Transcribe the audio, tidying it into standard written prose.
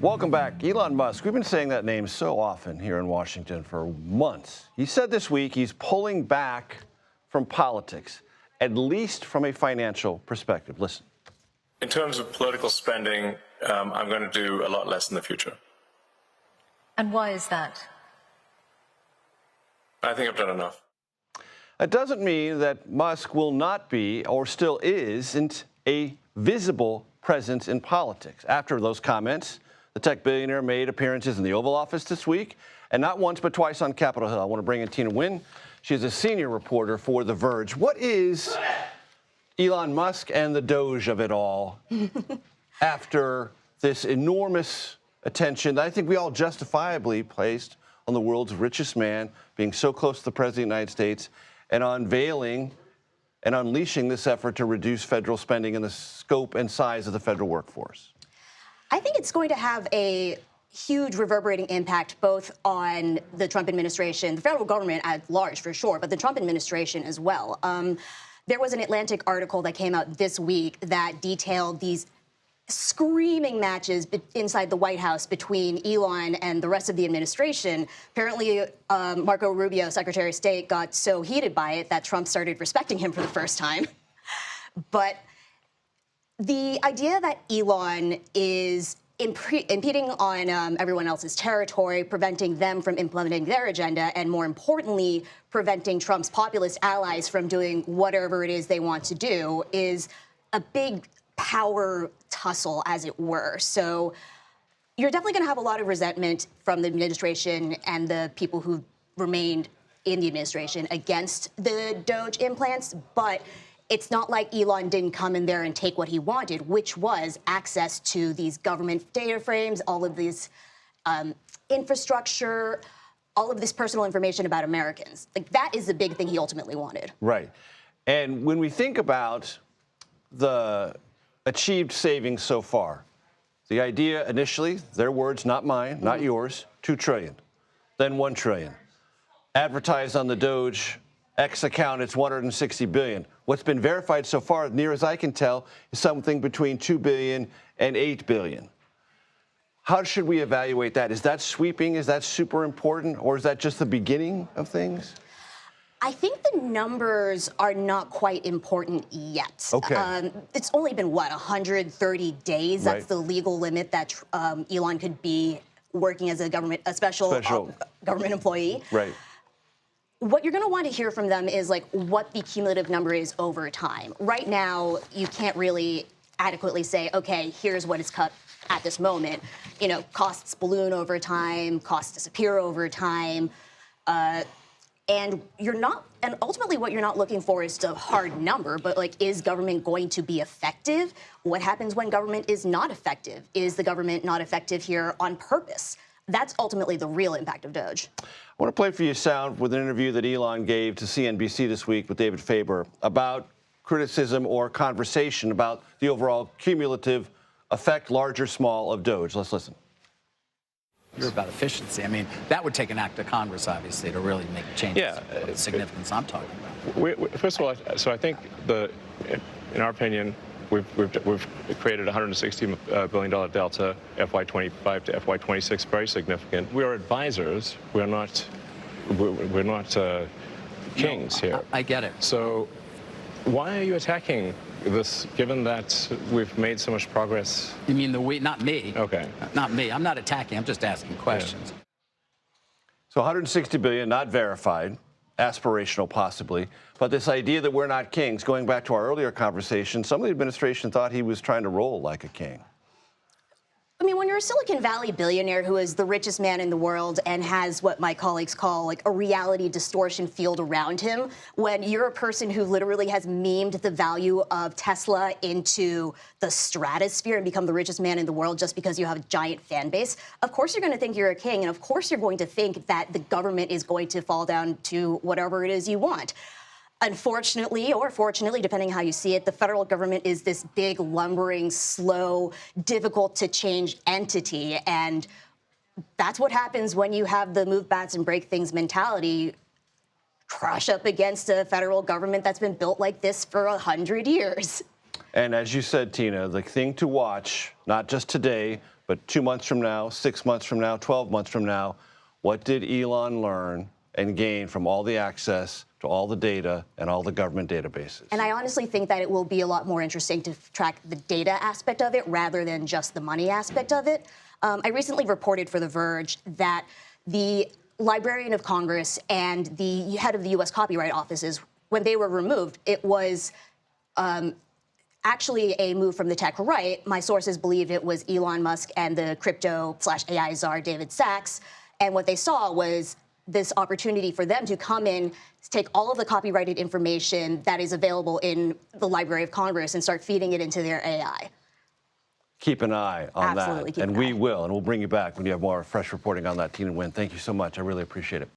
Welcome back. Elon Musk. We've been saying that name so often here in Washington for months. He said this week he's pulling back from politics, at least from a financial perspective. Listen. In terms of political spending, I'm going to do a lot less in the future. And why is that? I think I've done enough. That doesn't mean that Musk will not be, or still isn't, a visible presence in politics. After those comments, the tech billionaire made appearances in the Oval Office this week, and not once but twice on Capitol Hill. I want to bring in Tina Nguyen. She's a senior reporter for The Verge. What is Elon Musk and the Doge of it all after this enormous attention that I think we all justifiably placed on the world's richest man being so close to the President of the United States and unveiling and unleashing this effort to reduce federal spending and the scope and size of the federal workforce? I think it's going to have a huge reverberating impact both on the Trump administration, the federal government at large for sure, but the Trump administration as well. There was an Atlantic article that came out this week that detailed these screaming matches inside the White House between Elon and the rest of the administration. Apparently, Marco Rubio, Secretary of State, got so heated by it that Trump started respecting him for the first time. But the idea that Elon is impeding on everyone else's territory, preventing them from implementing their agenda, and more importantly, preventing Trump's populist allies from doing whatever it is they want to do is a big power tussle, as it were. So you're definitely going to have a lot of resentment from the administration and the people who remained in the administration against the Doge implants, but it's not like Elon didn't come in there and take what he wanted, which was access to these government data frames, all of these infrastructure, all of this personal information about Americans. Like, that is the big thing he ultimately wanted. Right. And when we think about the achieved savings so far, the idea initially, their words, not mine, not yours, $2 trillion, then $1 trillion. Advertised on the Doge X account, it's $160 billion. What's been verified so far, near as I can tell, is something between $2 billion and $8 billion. How should we evaluate that? Is that sweeping? Is that super important? Or is that just the beginning of things? I think the numbers are not quite important yet. Okay. It's only been, 130 days? Right. That's the legal limit that Elon could be working as a special government employee. Right. What you're going to want to hear from them is like what the cumulative number is over time. Right now, you can't really adequately say, okay, here's what is cut at this moment. You know, costs balloon over time, costs disappear over time. And ultimately what you're not looking for is a hard number, but like, is government going to be effective? What happens when government is not effective? Is the government not effective here on purpose? That's ultimately the real impact of Doge. I want to play for you sound with an interview that Elon gave to CNBC this week with David Faber about criticism or conversation about the overall cumulative effect, large or small, of Doge. Let's listen. You're about efficiency. I mean, that would take an act of Congress, obviously, to really make changes of the significance I'm talking about. First of all, so I think in our opinion, we've created a $160 billion delta, FY25 to FY26, very significant. We are advisors. We're not kings here. I get it. So why are you attacking this, given that we've made so much progress? You mean the we, not me. Okay. Not me. I'm not attacking. I'm just asking questions. Yeah. So 160 billion, not verified, aspirational possibly, but this idea that we're not kings, going back to our earlier conversation, some of the administration thought he was trying to roll like a king. I mean, when you're a Silicon Valley billionaire who is the richest man in the world and has what my colleagues call like a reality distortion field around him, when you're a person who literally has memed the value of Tesla into the stratosphere and become the richest man in the world just because you have a giant fan base, of course you're going to think you're a king, and of course you're going to think that the government is going to fall down to whatever it is you want. Unfortunately, or fortunately, depending how you see it, the federal government is this big, lumbering, slow, difficult-to-change entity. And that's what happens when you have the move bats and break things mentality crush up against a federal government that's been built like this for 100 years. And as you said, Tina, the thing to watch, not just today, but 2 months from now, 6 months from now, 12 months from now, what did Elon learn and gain from all the access to all the data and all the government databases? And I honestly think that it will be a lot more interesting to track the data aspect of it rather than just the money aspect of it. I recently reported for The Verge that the Librarian of Congress and the head of the U.S. Copyright Offices, when they were removed, it was actually a move from the tech right. My sources believe it was Elon Musk and the crypto/AI czar David Sachs. And what they saw was this opportunity for them to come in, take all of the copyrighted information that is available in the Library of Congress and start feeding it into their AI. Keep an eye on Absolutely, that. And we will. And we'll bring you back when you have more fresh reporting on that, Tina Nguyen. Thank you so much. I really appreciate it.